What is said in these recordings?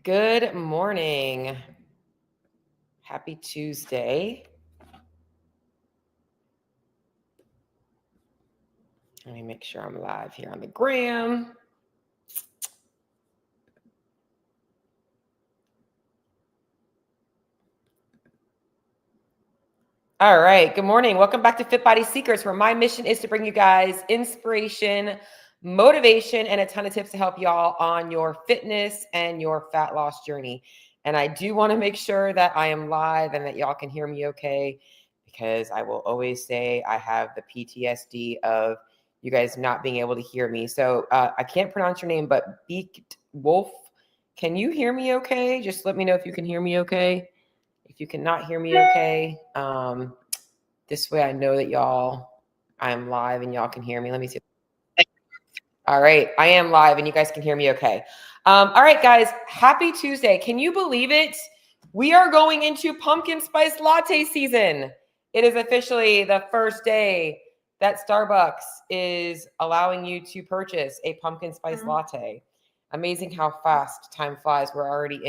Good morning. Happy Tuesday. Let me make sure I'm live here on the gram. All right. Good morning. Welcome back to Fit Body Secrets, where my mission is to bring you guys inspiration, motivation, and a ton of tips to help y'all on your fitness and your fat loss journey. And I do want to make sure that I am live and that y'all can hear me okay, because I will always say I have the PTSD of you guys not being able to hear me. So I can't pronounce your name, but Beaked Wolf, can you hear me okay? Just let me know if you can hear me okay. If you cannot hear me okay, this way I know that I'm live and y'all can hear me. Let me see. All right, I am live and you guys can hear me okay. All right, guys, happy Tuesday. Can you believe it? We are going into pumpkin spice latte season. It is officially the first day that Starbucks is allowing you to purchase a pumpkin spice latte. Amazing how fast time flies. We're already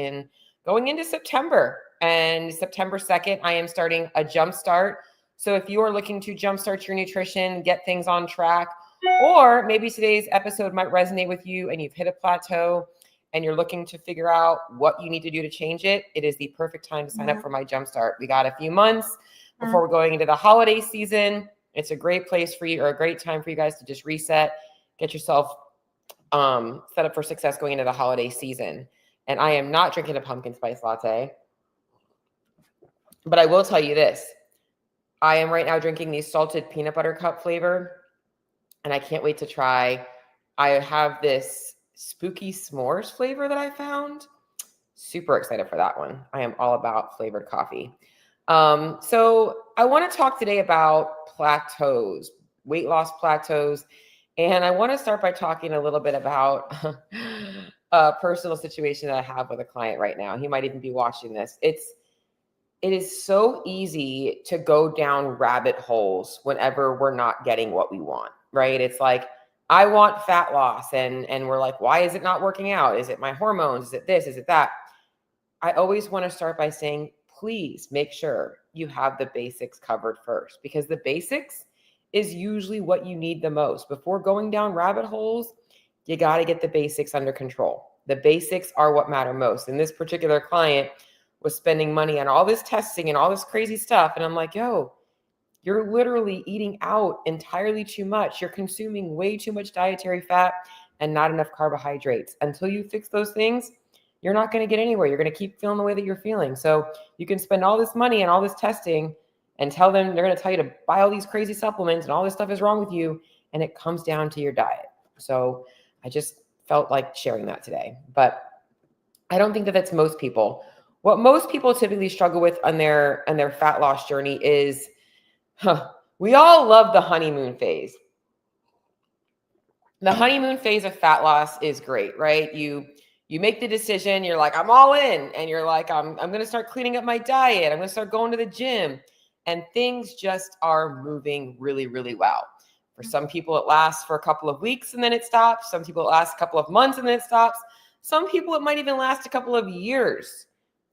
going into September. And September 2nd, I am starting a jumpstart. So if you are looking to jumpstart your nutrition, get things on track, or maybe today's episode might resonate with you and you've hit a plateau and you're looking to figure out what you need to do to change it, it is the perfect time to sign up for my jumpstart. We got a few months before we're going into the holiday season. It's a great place for you, or a great time for you guys to just reset, get yourself set up for success going into the holiday season. And I am not drinking a pumpkin spice latte, but I will tell you this. I am right now drinking the salted peanut butter cup flavor, and I can't wait to try. I have this spooky s'mores flavor that I found. Super excited for that one. I am all about flavored coffee. So I want to talk today about plateaus, weight loss plateaus. And I want to start by talking a little bit about a personal situation that I have with a client right now. He might even be watching this. It is so easy to go down rabbit holes whenever we're not getting what we want, right? It's like, I want fat loss. And we're like, why is it not working out? Is it my hormones? Is it this? Is it that? I always want to start by saying, please make sure you have the basics covered first, because the basics is usually what you need the most. Before going down rabbit holes, you got to get the basics under control. The basics are what matter most. And this particular client was spending money on all this testing and all this crazy stuff. And I'm like, yo, you're literally eating out entirely too much. You're consuming way too much dietary fat and not enough carbohydrates. Until you fix those things, you're not going to get anywhere. You're going to keep feeling the way that you're feeling. So you can spend all this money and all this testing and tell them, they're going to tell you to buy all these crazy supplements and all this stuff is wrong with you. And it comes down to your diet. So I just felt like sharing that today. But I don't think that that's most people. What most people typically struggle with on their fat loss journey is, we all love the honeymoon phase. The honeymoon phase of fat loss is great, right? You make the decision, you're like, I'm all in. And you're like, I'm going to start cleaning up my diet. I'm going to start going to the gym. And things just are moving really, really well. For some people, it lasts for a couple of weeks and then it stops. Some people, it lasts a couple of months and then it stops. Some people, it might even last a couple of years.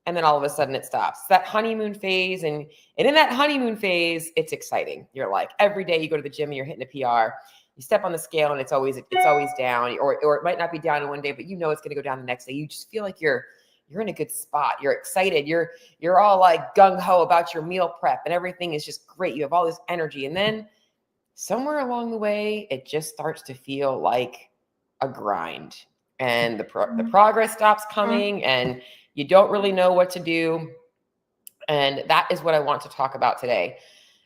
And then all of a sudden it stops. That honeymoon phase. And in that honeymoon phase, it's exciting. You're like, every day you go to the gym and you're hitting a PR. You step on the scale and it's always down, or it might not be down in one day, but you know it's going to go down the next day. You just feel like you're in a good spot. You're excited. You're all like gung ho about your meal prep and everything is just great. You have all this energy. And then somewhere along the way, it just starts to feel like a grind, and the progress stops coming and you don't really know what to do. And that is what I want to talk about today.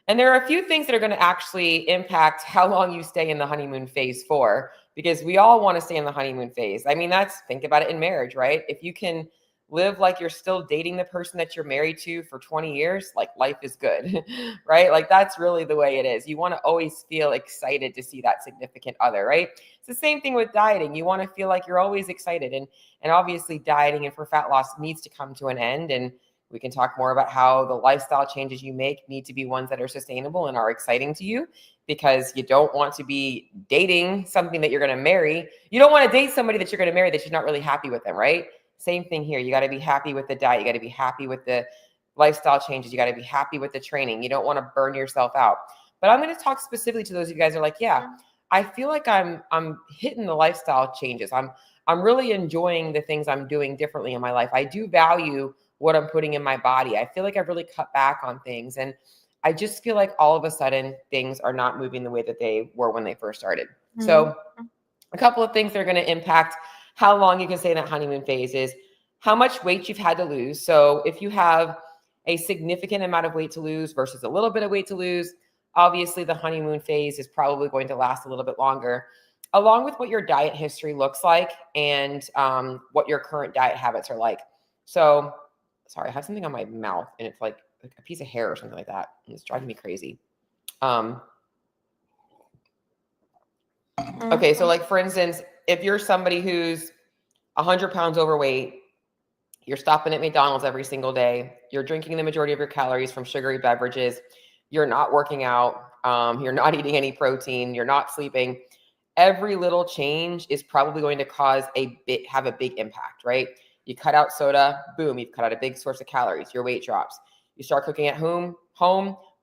And there are a few things that are going to actually impact how long you stay in the honeymoon phase for, because we all want to stay in the honeymoon phase. I mean, think about it in marriage, right? If you can live like you're still dating the person that you're married to for 20 years, like life is good, right? Like that's really the way it is. You want to always feel excited to see that significant other, right? It's the same thing with dieting. You want to feel like you're always excited, and obviously dieting and for fat loss needs to come to an end. And we can talk more about how the lifestyle changes you make need to be ones that are sustainable and are exciting to you, because you don't want to be dating something that you're going to marry. You don't want to date somebody that you're going to marry that you're not really happy with them, right? Same thing here. You got to be happy with the diet. You got to be happy with the lifestyle changes. You got to be happy with the training. You don't want to burn yourself out. But I'm going to talk specifically to those of you guys who are like, yeah, I feel like I'm hitting the lifestyle changes. I'm really enjoying the things I'm doing differently in my life. I do value what I'm putting in my body. I feel like I've really cut back on things. And I just feel like all of a sudden things are not moving the way that they were when they first started. So a couple of things that are going to impact how long you can stay in that honeymoon phase is how much weight you've had to lose. So if you have a significant amount of weight to lose versus a little bit of weight to lose, obviously the honeymoon phase is probably going to last a little bit longer, along with what your diet history looks like and what your current diet habits are like. So, sorry, I have something on my mouth and it's like a piece of hair or something like that. And it's driving me crazy. Okay, so like for instance, if you're somebody who's 100 pounds overweight, you're stopping at McDonald's every single day, you're drinking the majority of your calories from sugary beverages, you're not working out, you're not eating any protein, you're not sleeping, every little change is probably going to have a big impact, right? You cut out soda, boom, you've cut out a big source of calories, your weight drops. You start cooking at home,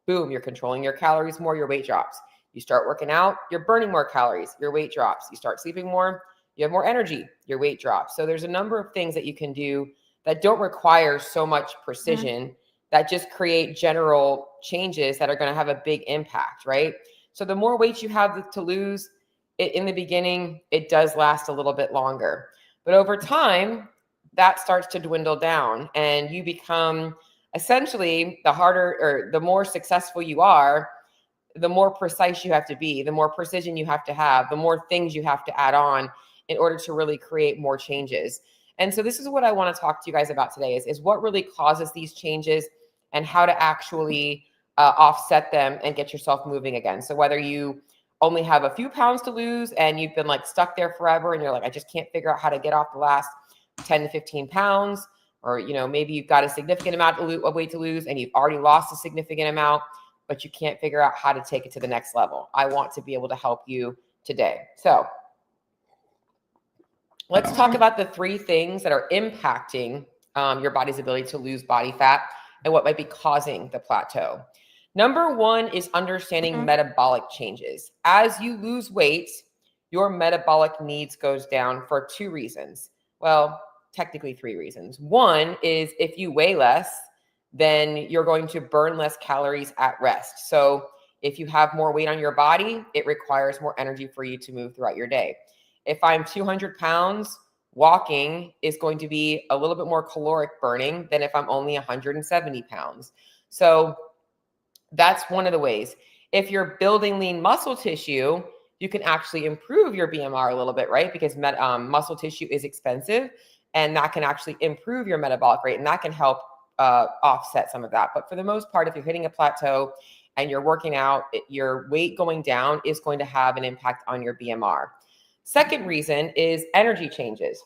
boom, you're controlling your calories more, your weight drops. You start working out, you're burning more calories, your weight drops. You start sleeping more, you have more energy, your weight drops. So there's a number of things that you can do that don't require so much precision that just create general changes that are going to have a big impact, right? So the more weight you have to lose in the beginning, it does last a little bit longer. But over time, that starts to dwindle down and you become essentially the more successful you are, the more precise you have to be, the more precision you have to have, the more things you have to add on in order to really create more changes. And so this is what I want to talk to you guys about today is what really causes these changes and how to actually offset them and get yourself moving again. So whether you only have a few pounds to lose and you've been like stuck there forever and you're like, I just can't figure out how to get off the last 10 to 15 pounds, or, maybe you've got a significant amount of weight to lose and you've already lost a significant amount, but you can't figure out how to take it to the next level. I want to be able to help you today. So let's talk about the 3 things that are impacting your body's ability to lose body fat and what might be causing the plateau. Number 1 is understanding metabolic changes. As you lose weight, your metabolic needs goes down for 2 reasons. Well, technically 3 reasons. 1 is if you weigh less, then you're going to burn less calories at rest. So if you have more weight on your body, it requires more energy for you to move throughout your day. If I'm 200 pounds, walking is going to be a little bit more caloric burning than if I'm only 170 pounds. So that's one of the ways. If you're building lean muscle tissue, you can actually improve your BMR a little bit, right? Because muscle tissue is expensive and that can actually improve your metabolic rate and that can help offset some of that. But for the most part, if you're hitting a plateau and you're working out, your weight going down is going to have an impact on your BMR. Second reason is energy changes.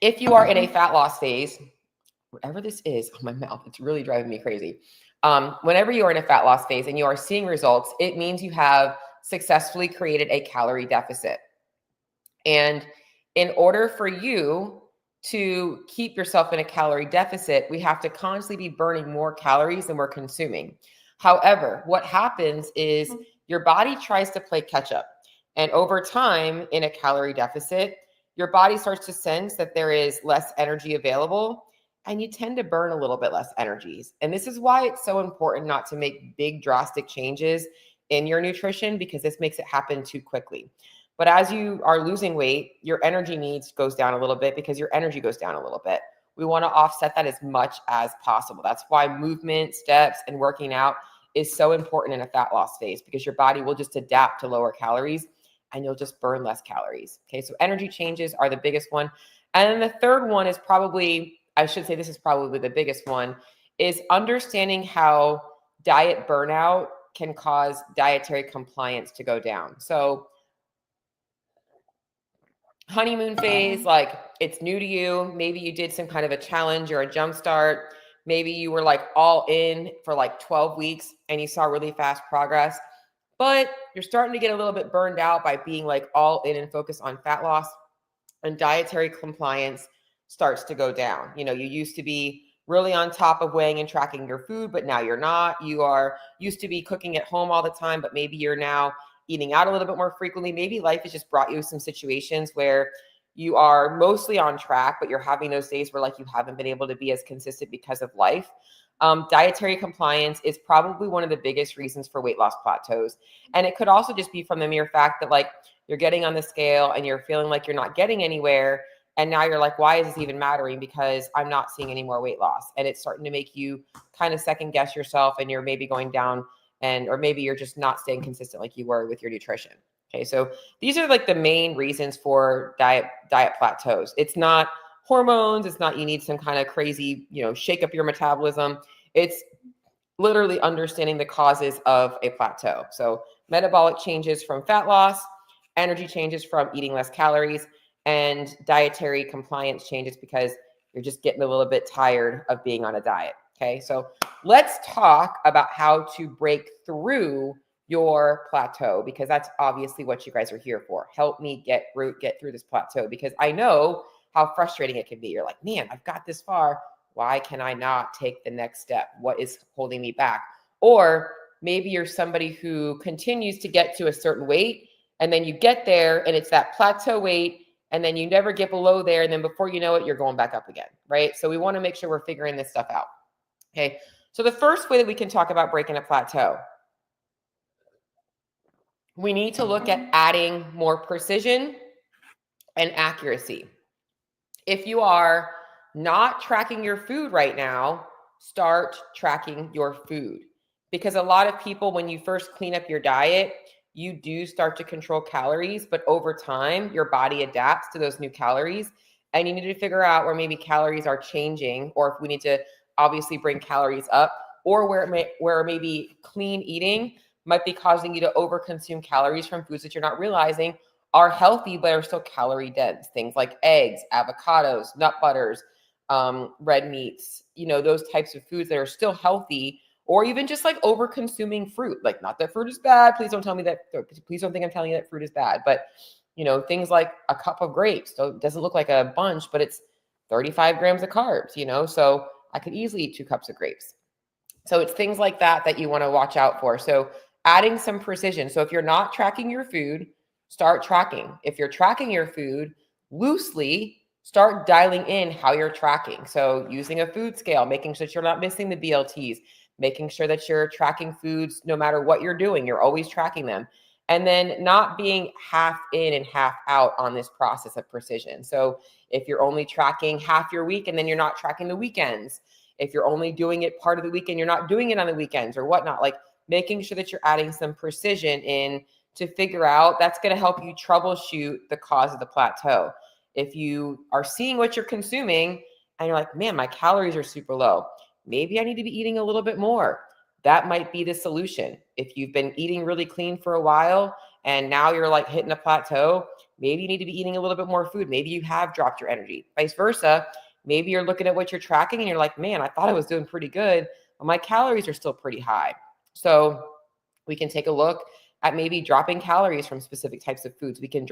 If you are in a fat loss phase, whatever this is on my mouth, it's really driving me crazy. Whenever you are in a fat loss phase and you are seeing results, it means you have successfully created a calorie deficit. And in order for you to keep yourself in a calorie deficit, we have to constantly be burning more calories than we're consuming. However, what happens is your body tries to play catch up. And over time in a calorie deficit, your body starts to sense that there is less energy available and you tend to burn a little bit less energies. And this is why it's so important not to make big drastic changes in your nutrition because this makes it happen too quickly. But as you are losing weight, your energy needs goes down a little bit because your energy goes down a little bit. We want to offset that as much as possible. That's why movement, steps, and working out is so important in a fat loss phase because your body will just adapt to lower calories and you'll just burn less calories. Okay, so energy changes are the biggest one. And then the third one is probably, I should say this is probably the biggest one, is understanding how diet burnout can cause dietary compliance to go down. So honeymoon phase, like it's new to you. Maybe you did some kind of a challenge or a jumpstart. Maybe you were like all in for like 12 weeks and you saw really fast progress, but you're starting to get a little bit burned out by being like all in and focused on fat loss. and dietary compliance starts to go down. You used to be really on top of weighing and tracking your food, but now you're not. You are used to be cooking at home all the time, but maybe you're now eating out a little bit more frequently. Maybe life has just brought you some situations where you are mostly on track, but you're having those days where you haven't been able to be as consistent because of life. Dietary compliance is probably one of the biggest reasons for weight loss plateaus. And it could also just be from the mere fact that you're getting on the scale and you're feeling like you're not getting anywhere. And now you're like, why is this even mattering? Because I'm not seeing any more weight loss. And it's starting to make you kind of second guess yourself, and you're maybe going down or maybe you're just not staying consistent like you were with your nutrition. Okay. So these are the main reasons for diet plateaus. It's not hormones. It's not, you need some kind of crazy, shake up your metabolism. It's literally understanding the causes of a plateau. So metabolic changes from fat loss, energy changes from eating less calories, and dietary compliance changes because you're just getting a little bit tired of being on a diet. Okay. So let's talk about how to break through your plateau, because that's obviously what you guys are here for. Help me get through this plateau, because I know how frustrating it can be. You're like, man, I've got this far. Why can I not take the next step? What is holding me back? Or maybe you're somebody who continues to get to a certain weight, and then you get there and it's that plateau weight, and then you never get below there. And then before you know it, you're going back up again, right? So we want to make sure we're figuring this stuff out. Okay. So the first way that we can talk about breaking a plateau, we need to look at adding more precision and accuracy. If you are not tracking your food right now, start tracking your food. Because a lot of people, when you first clean up your diet, you do start to control calories, but over time, your body adapts to those new calories. And you need to figure out where maybe calories are changing, or if we need to obviously bring calories up, or where maybe clean eating might be causing you to overconsume calories from foods that you're not realizing are healthy, but are still calorie dense. Things like eggs, avocados, nut butters, red meats, those types of foods that are still healthy, or even just over consuming fruit. Not that fruit is bad. Please don't think I'm telling you that fruit is bad. But, things like a cup of grapes. So it doesn't look like a bunch, but it's 35 grams of carbs, so I could easily eat 2 cups of grapes. So it's things like that you want to watch out for. So adding some precision. So if you're not tracking your food, start tracking. If you're tracking your food loosely, start dialing in how you're tracking. So using a food scale, making sure that you're not missing the BLTs, making sure that you're tracking foods no matter what you're doing, you're always tracking them. And then not being half in and half out on this process of precision. So if you're only tracking half your week and then you're not tracking the weekends, if you're only doing it part of the week and you're not doing it on the weekends or whatnot, making sure that you're adding some precision in to figure out, that's going to help you troubleshoot the cause of the plateau. If you are seeing what you're consuming and you're like, man, my calories are super low, maybe I need to be eating a little bit more. That might be the solution. If you've been eating really clean for a while and now you're hitting a plateau, maybe you need to be eating a little bit more food. Maybe you have dropped your energy. Vice versa. Maybe you're looking at what you're tracking and you're like, man, I thought I was doing pretty good, but my calories are still pretty high. So we can take a look at maybe dropping calories from specific types of foods. We can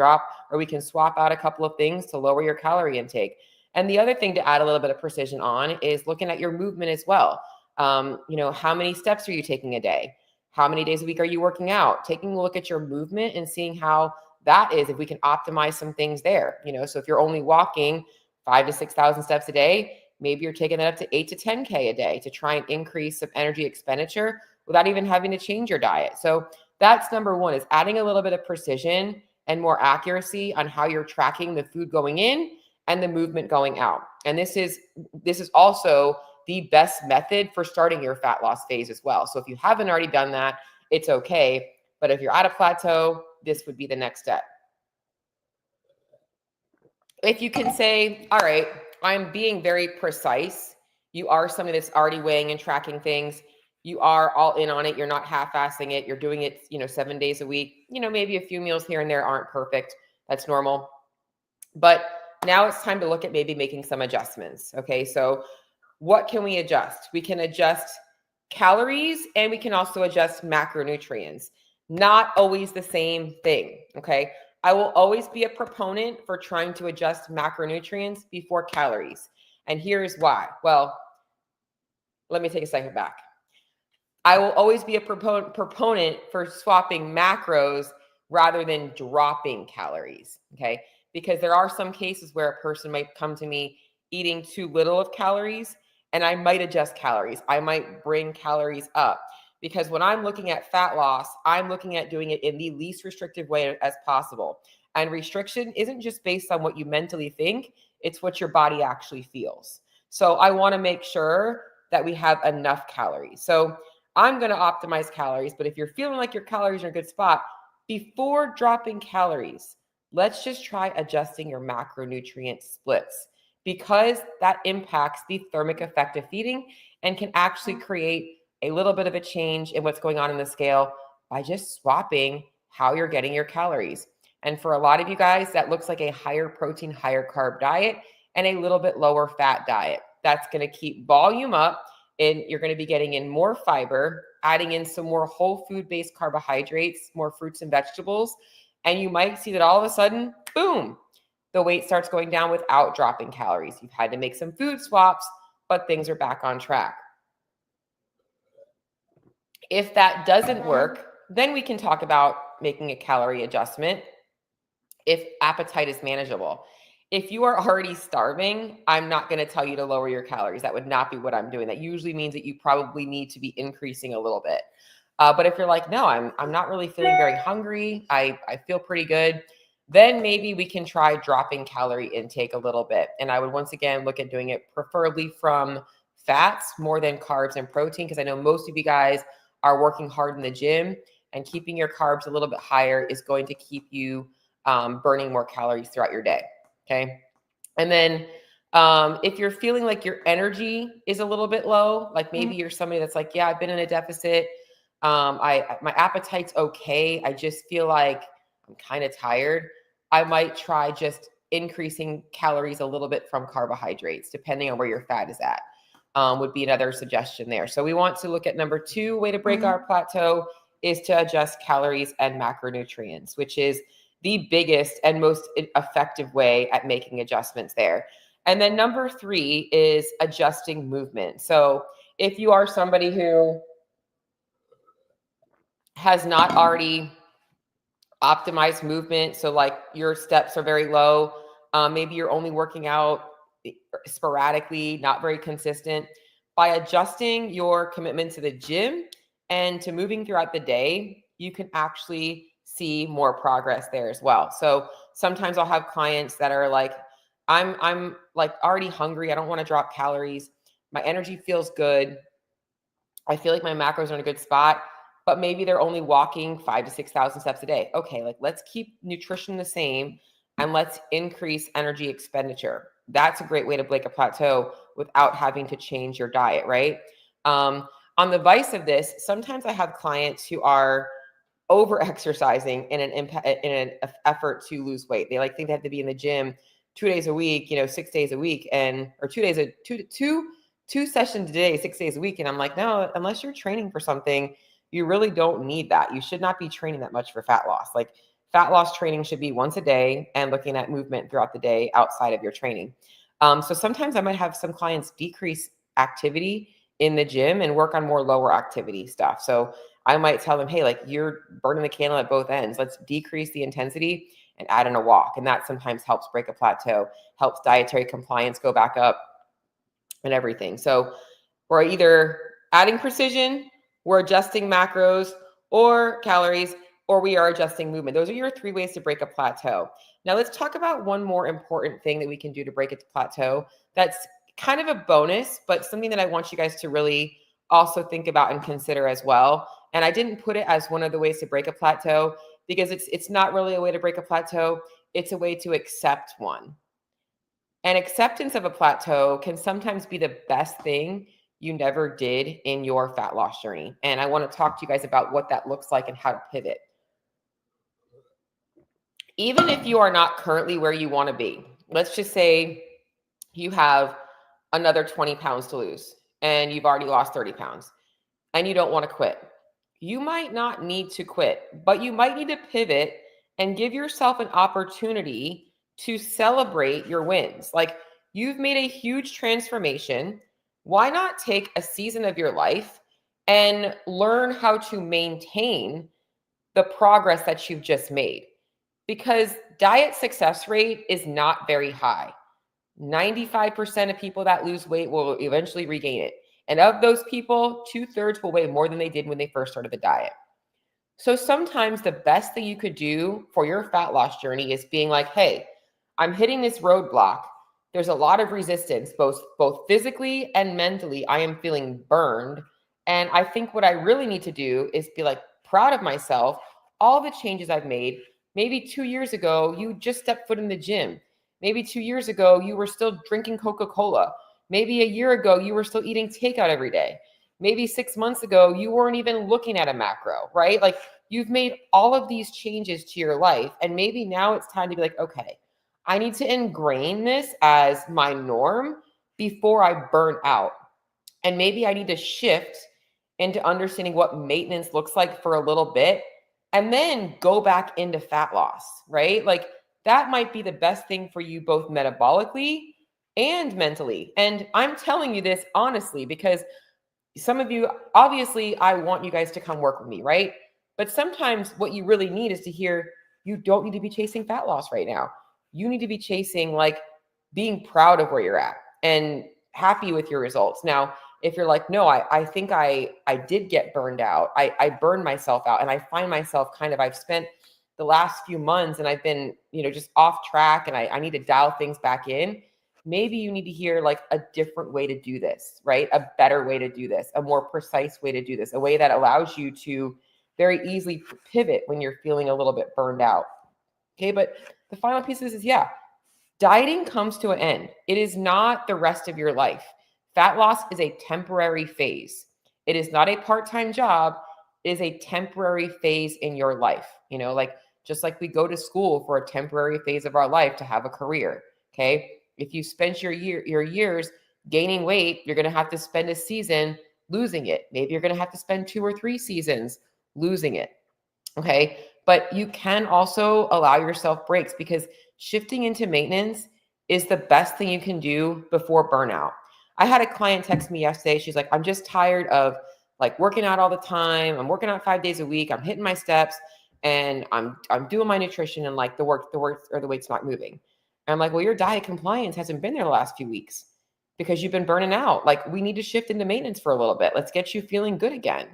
swap out a couple of things to lower your calorie intake. And the other thing to add a little bit of precision on is looking at your movement as well. How many steps are you taking a day? How many days a week are you working out? Taking a look at your movement and seeing how that is, if we can optimize some things there. So if you're only walking 5,000 to 6,000 steps a day, maybe you're taking that up to 8 to 10K a day to try and increase some energy expenditure without even having to change your diet. So that's number one, is adding a little bit of precision and more accuracy on how you're tracking the food going in and the movement going out. And this is also the best method for starting your fat loss phase as well. So if you haven't already done that, it's okay. But if you're at a plateau, this would be the next step. If you can say, all right, I'm being very precise. You are somebody that's already weighing and tracking things. You are all in on it. You're not half-assing it. You're doing it, 7 days a week. Maybe a few meals here and there aren't perfect. That's normal. But now it's time to look at maybe making some adjustments. Okay. So what can we adjust? We can adjust calories and we can also adjust macronutrients. Not always the same thing. Okay. I will always be a proponent for trying to adjust macronutrients before calories. And here's why. Well, let me take a second back. I will always be a proponent for swapping macros rather than dropping calories, okay? Because there are some cases where a person might come to me eating too little of calories, and I might adjust calories. I might bring calories up, because when I'm looking at fat loss, I'm looking at doing it in the least restrictive way as possible. And restriction isn't just based on what you mentally think, it's what your body actually feels. So I want to make sure that we have enough calories. So I'm going to optimize calories, but if you're feeling like your calories are in a good spot, before dropping calories, let's just try adjusting your macronutrient splits, because that impacts the thermic effect of feeding and can actually create a little bit of a change in what's going on in the scale by just swapping how you're getting your calories. And for a lot of you guys, that looks like a higher protein, higher carb diet and a little bit lower fat diet. That's going to keep volume up, and you're going to be getting in more fiber, adding in some more whole food-based carbohydrates, more fruits and vegetables. And you might see that all of a sudden, boom, the weight starts going down without dropping calories. You've had to make some food swaps, but things are back on track. If that doesn't work, then we can talk about making a calorie adjustment if appetite is manageable. If you are already starving, I'm not going to tell you to lower your calories. That would not be what I'm doing. That usually means that you probably need to be increasing a little bit. But if you're like, no, I'm not really feeling very hungry, I feel pretty good, then maybe we can try dropping calorie intake a little bit. And I would once again look at doing it preferably from fats more than carbs and protein, because I know most of you guys are working hard in the gym, and keeping your carbs a little bit higher is going to keep you burning more calories throughout your day. Okay. And then if you're feeling like your energy is a little bit low, like maybe you're somebody that's like, yeah, I've been in a deficit. My appetite's okay. I just feel like I'm kind of tired. I might try just increasing calories a little bit from carbohydrates, depending on where your fat is at, would be another suggestion there. So we want to look at number 2 way to break our plateau is to adjust calories and macronutrients, which is the biggest and most effective way at making adjustments there. And then number 3 is adjusting movement. So if you are somebody who has not already optimized movement, so like your steps are very low, maybe you're only working out sporadically, not very consistent, by adjusting your commitment to the gym and to moving throughout the day, you can actually see more progress there as well. So sometimes I'll have clients that are like, I'm like already hungry. I don't want to drop calories. My energy feels good. I feel like my macros are in a good spot, but maybe they're only walking 5,000 to 6,000 steps a day. Okay, like let's keep nutrition the same and let's increase energy expenditure. That's a great way to break a plateau without having to change your diet, right? On the vice of this, sometimes I have clients who are over exercising in an effort to lose weight. They like think they have to be in the gym 2 days a week, 6 days a week, or 2 days two sessions a day, 6 days a week. And I'm like, no, unless you're training for something, you really don't need that. You should not be training that much for fat loss. Like fat loss training should be once a day and looking at movement throughout the day outside of your training. So sometimes I might have some clients decrease activity in the gym and work on more lower activity stuff. So I might tell them, hey, like you're burning the candle at both ends. Let's decrease the intensity and add in a walk. And that sometimes helps break a plateau, helps dietary compliance go back up and everything. So we're either adding precision, we're adjusting macros or calories, or we are adjusting movement. Those are your 3 ways to break a plateau. Now let's talk about one more important thing that we can do to break a plateau. That's kind of a bonus, but something that I want you guys to really also think about and consider as well. And I didn't put it as one of the ways to break a plateau because it's not really a way to break a plateau. It's a way to accept one. And acceptance of a plateau can sometimes be the best thing you never did in your fat loss journey. And I want to talk to you guys about what that looks like and how to pivot. Even if you are not currently where you want to be, let's just say you have another 20 pounds to lose and you've already lost 30 pounds and you don't want to quit. You might not need to quit, but you might need to pivot and give yourself an opportunity to celebrate your wins. Like, you've made a huge transformation. Why not take a season of your life and learn how to maintain the progress that you've just made? Because diet success rate is not very high. 95% of people that lose weight will eventually regain it. And of those people, 2/3 will weigh more than they did when they first started the diet. So sometimes the best thing you could do for your fat loss journey is being like, hey, I'm hitting this roadblock. There's a lot of resistance, both physically and mentally. I am feeling burned. And I think what I really need to do is be like proud of myself, all the changes I've made. Maybe 2 years ago, you just stepped foot in the gym. Maybe 2 years ago, you were still drinking Coca-Cola. Maybe a year ago, you were still eating takeout every day. Maybe 6 months ago, you weren't even looking at a macro, right? Like, you've made all of these changes to your life. And maybe now it's time to be like, okay, I need to ingrain this as my norm before I burn out. And maybe I need to shift into understanding what maintenance looks like for a little bit and then go back into fat loss, right? Like, that might be the best thing for you both metabolically and mentally. And I'm telling you this honestly because some of you, obviously, I want you guys to come work with me, right? But sometimes what you really need is to hear you don't need to be chasing fat loss right now. You need to be chasing like being proud of where you're at and happy with your results. Now, if you're like, no, I think I did get burned out. I burned myself out and I find myself I've spent the last few months and I've been, just off track and I need to dial things back in. Maybe you need to hear like a different way to do this, right? A better way to do this, a more precise way to do this, a way that allows you to very easily pivot when you're feeling a little bit burned out. Okay. But the final piece of this is, dieting comes to an end. It is not the rest of your life. Fat loss is a temporary phase. It is not a part-time job. It is a temporary phase in your life. Just like we go to school for a temporary phase of our life to have a career. Okay. If you spent your years gaining weight, you're going to have to spend a season losing it. Maybe you're going to have to spend 2 or 3 seasons losing it. Okay. But you can also allow yourself breaks because shifting into maintenance is the best thing you can do before burnout. I had a client text me yesterday. She's like, I'm just tired of like working out all the time. I'm working out 5 days a week. I'm hitting my steps and I'm doing my nutrition and like the weight's not moving. And I'm like, well, your diet compliance hasn't been there the last few weeks because you've been burning out. Like, we need to shift into maintenance for a little bit. Let's get you feeling good again.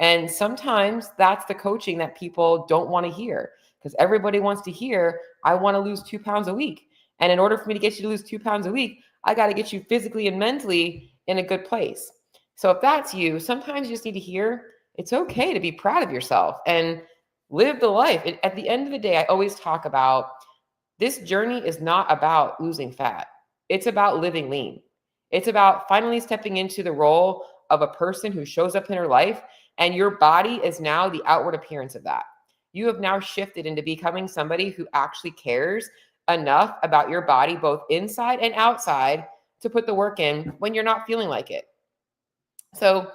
And sometimes that's the coaching that people don't want to hear because everybody wants to hear, I want to lose 2 pounds a week. And in order for me to get you to lose 2 pounds a week, I got to get you physically and mentally in a good place. So if that's you, sometimes you just need to hear it's okay to be proud of yourself and live the life. At the end of the day, I always talk about this journey is not about losing fat. It's about living lean. It's about finally stepping into the role of a person who shows up in her life, and your body is now the outward appearance of that. You have now shifted into becoming somebody who actually cares enough about your body, both inside and outside, to put the work in when you're not feeling like it. So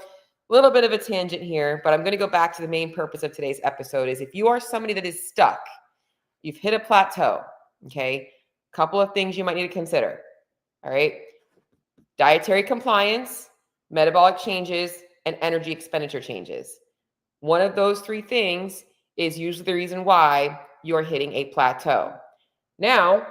a little bit of a tangent here, but I'm going to go back to the main purpose of today's episode is if you are somebody that is stuck, you've hit a plateau, okay? Couple of things you might need to consider, all right? Dietary compliance, metabolic changes, and energy expenditure changes. One of those 3 things is usually the reason why you are hitting a plateau. Now,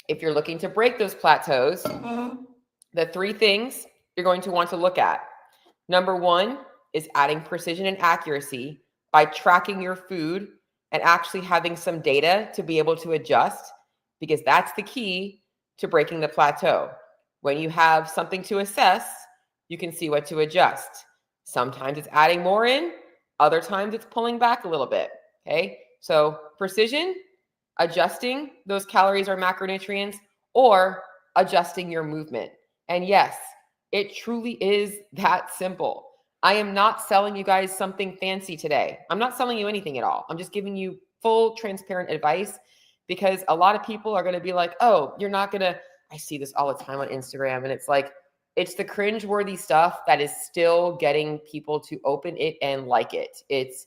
if you're looking to break those plateaus, the 3 things you're going to want to look at. Number 1 is adding precision and accuracy by tracking your food and actually having some data to be able to adjust, because that's the key to breaking the plateau. When you have something to assess, you can see what to adjust. Sometimes it's adding more in, other times it's pulling back a little bit, okay? So precision, adjusting those calories or macronutrients, or adjusting your movement. And yes, it truly is that simple. I am not selling you guys something fancy today. I'm not selling you anything at all. I'm just giving you full transparent advice because a lot of people are going to be like, oh, you're not going to, I see this all the time on Instagram. And it's like, it's the cringeworthy stuff that is still getting people to open it and like it. It's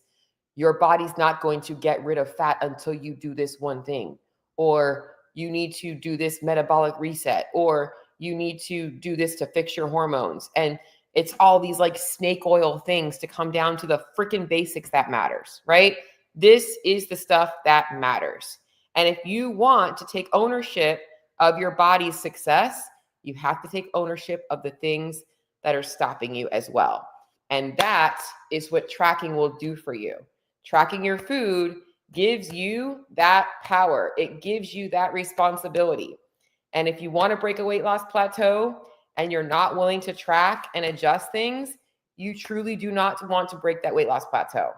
Your body's not going to get rid of fat until you do this one thing, or you need to do this metabolic reset, or you need to do this to fix your hormones. And it's all these like snake oil things to come down to the freaking basics that matters, right? This is the stuff that matters. And if you want to take ownership of your body's success, you have to take ownership of the things that are stopping you as well. And that is what tracking will do for you. Tracking your food gives you that power. It gives you that responsibility. And if you want to break a weight loss plateau and you're not willing to track and adjust things, you truly do not want to break that weight loss plateau.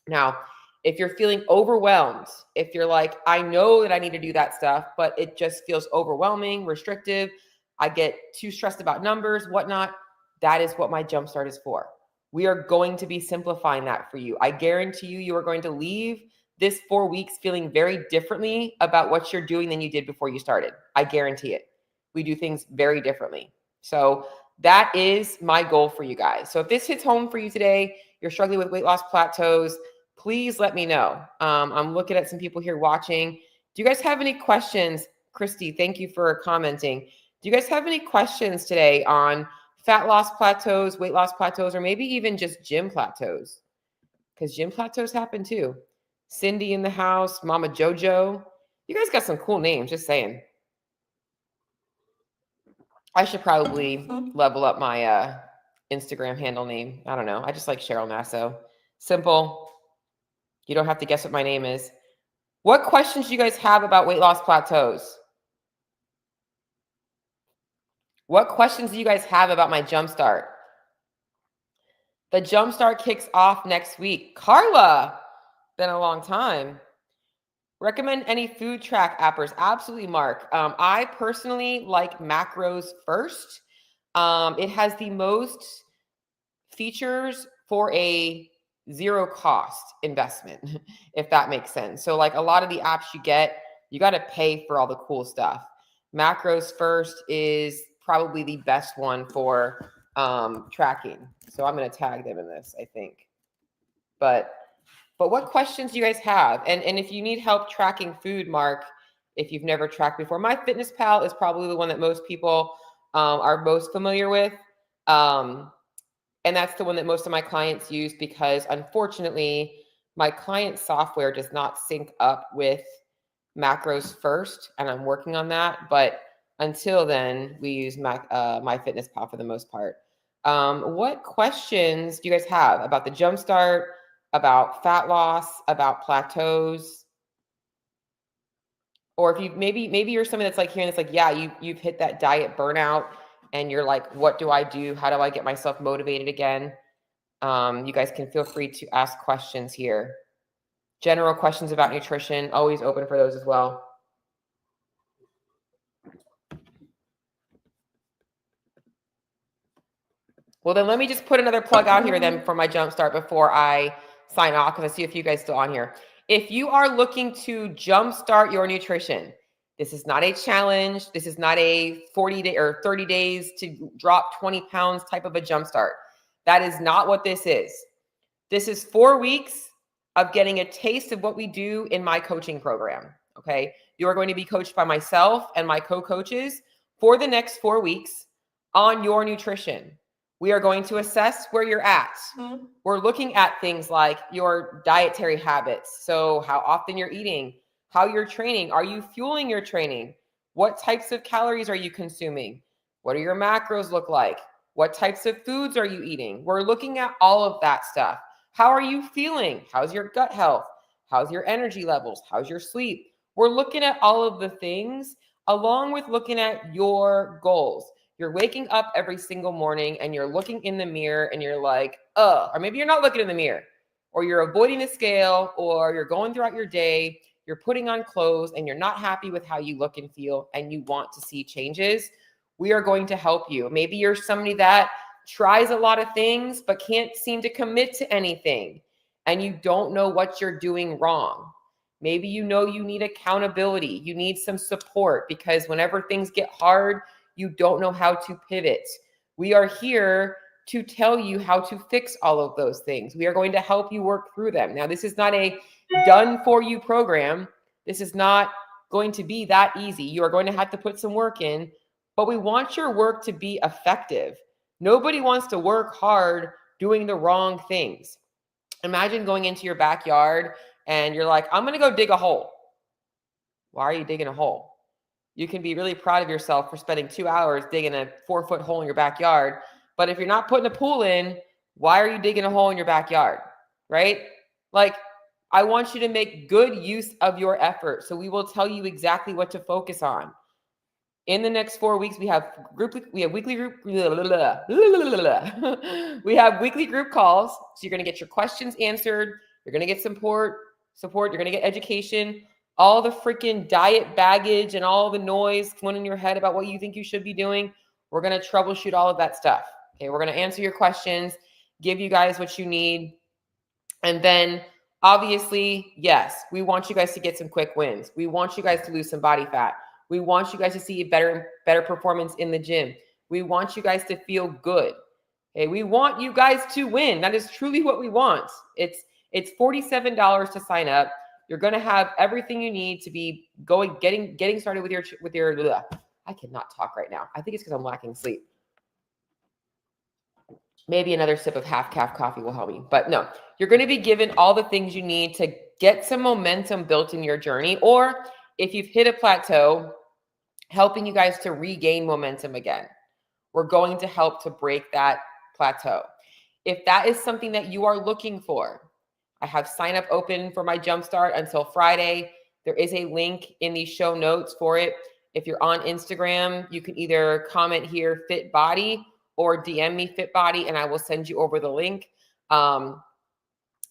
Now, if you're feeling overwhelmed, if you're like, I know that I need to do that stuff, but it just feels overwhelming, restrictive, I get too stressed about numbers, whatnot, that is what my Jumpstart is for. We are going to be simplifying that for you. I guarantee you, you are going to leave this 4 weeks feeling very differently about what you're doing than you did before you started. I guarantee it. We do things very differently. So that is my goal for you guys. So if this hits home for you today, you're struggling with weight loss plateaus, please let me know. I'm looking at some people here watching. Do you guys have any questions? Christy, thank you for commenting. Do you guys have any questions today on fat loss plateaus, weight loss plateaus, or maybe even just gym plateaus? Because gym plateaus happen too. Cindy in the house, Mama Jojo. You guys got some cool names, just saying. I should probably level up my Instagram handle name. I don't know. I just like Cheryl Nasso. Simple. You don't have to guess what my name is. What questions do you guys have about weight loss plateaus? What questions do you guys have about my Jumpstart? The Jumpstart kicks off next week. Carla, been a long time. Recommend any food track appers? Absolutely, Mark. I personally like Macros First. It has the most features for a zero cost investment, if that makes sense. So like a lot of the apps you get, you got to pay for all the cool stuff. Macros First is probably the best one for tracking. So I'm going to tag them in this, I think. But what questions do you guys have? And if you need help tracking food, Mark, if you've never tracked before, MyFitnessPal is probably the one that most people are most familiar with. And that's the one that most of my clients use because unfortunately, my client software does not sync up with Macros First, and I'm working on that. But until then, we use MyFitnessPal for the most part. What questions do you guys have about the Jumpstart, about fat loss, about plateaus? Or if you maybe you're someone that's like hearing this, like, yeah, you've hit that diet burnout and you're like, what do I do? How do I get myself motivated again? You guys can feel free to ask questions here. General questions about nutrition, always open for those as well. Well, then let me just put another plug out here then for my Jumpstart before I sign off, because I see a few guys still on here. If you are looking to jumpstart your nutrition, this is not a challenge. This is not a 40-day or 30 days to drop 20 pounds type of a jumpstart. That is not what this is. This is 4 weeks of getting a taste of what we do in my coaching program, okay? You are going to be coached by myself and my co-coaches for the next 4 weeks on your nutrition. We are going to assess where you're at. We're looking at things like your dietary habits. So how often you're eating, how you're training. Are you fueling your training? What types of calories are you consuming? What do your macros look like? What types of foods are you eating? We're looking at all of that stuff. How are you feeling? How's your gut health? How's your energy levels? How's your sleep? We're looking at all of the things along with looking at your goals. You're waking up every single morning and you're looking in the mirror and you're like, or maybe you're not looking in the mirror, or you're avoiding the scale, or you're going throughout your day, you're putting on clothes and you're not happy with how you look and feel and you want to see changes. We are going to help you. Maybe you're somebody that tries a lot of things but can't seem to commit to anything and you don't know what you're doing wrong. Maybe you know you need accountability. You need some support because whenever things get hard, you don't know how to pivot. We are here to tell you how to fix all of those things. We are going to help you work through them. Now, this is not a done for you program. This is not going to be that easy. You are going to have to put some work in, but we want your work to be effective. Nobody wants to work hard doing the wrong things. Imagine going into your backyard and you're like, I'm going to go dig a hole. Why are you digging a hole? You can be really proud of yourself for spending 2 hours digging a 4-foot hole in your backyard. But if you're not putting a pool in, why are you digging a hole in your backyard? Right? Like, I want you to make good use of your effort. So we will tell you exactly what to focus on. In the next 4 weeks, we have weekly group we have weekly group calls. So you're going to get your questions answered. You're going to get support. You're going to get education. All the freaking diet baggage and all the noise going in your head about what you think you should be doing. We're going to troubleshoot all of that stuff. Okay, we're going to answer your questions, give you guys what you need. And then obviously, yes, we want you guys to get some quick wins. We want you guys to lose some body fat. We want you guys to see better performance in the gym. We want you guys to feel good. Okay, we want you guys to win. That is truly what we want. It's $47 to sign up. You're going to have everything you need to be getting started with your I cannot talk right now. I think it's because I'm lacking sleep. Maybe another sip of half-calf coffee will help me. But no, you're going to be given all the things you need to get some momentum built in your journey. Or if you've hit a plateau, helping you guys to regain momentum again. We're going to help to break that plateau. If that is something that you are looking for, I have sign up open for my jumpstart until Friday. There is a link in the show notes for it. If you're on Instagram, you can either comment here, FitBody, or DM me FitBody, and I will send you over the link.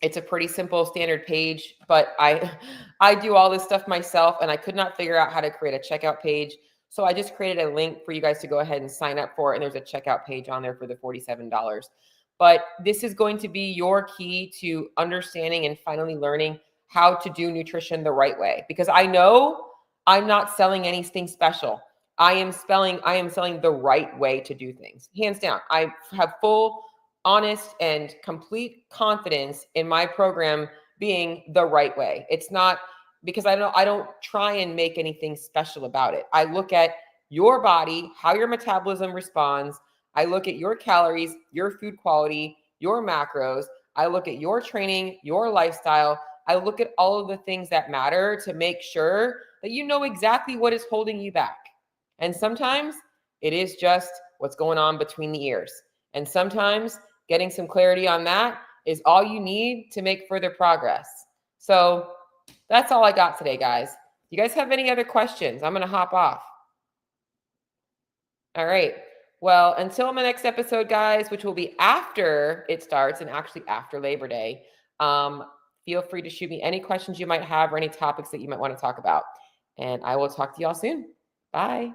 It's a pretty simple standard page, but I do all this stuff myself, and I could not figure out how to create a checkout page. So I just created a link for you guys to go ahead and sign up for, and there's a checkout page on there for the $47. But this is going to be your key to understanding and finally learning how to do nutrition the right way. Because I know I'm not selling anything special. I am selling the right way to do things. Hands down. I have full, honest, and complete confidence in my program being the right way. It's not because I don't try and make anything special about it. I look at your body, how your metabolism responds. I look at your calories, your food quality, your macros. I look at your training, your lifestyle. I look at all of the things that matter to make sure that you know exactly what is holding you back. And sometimes it is just what's going on between the ears. And sometimes getting some clarity on that is all you need to make further progress. So that's all I got today, guys. You guys have any other questions? I'm going to hop off. All right. Well, until my next episode, guys, which will be after it starts and actually after Labor Day, feel free to shoot me any questions you might have or any topics that you might want to talk about. And I will talk to y'all soon. Bye.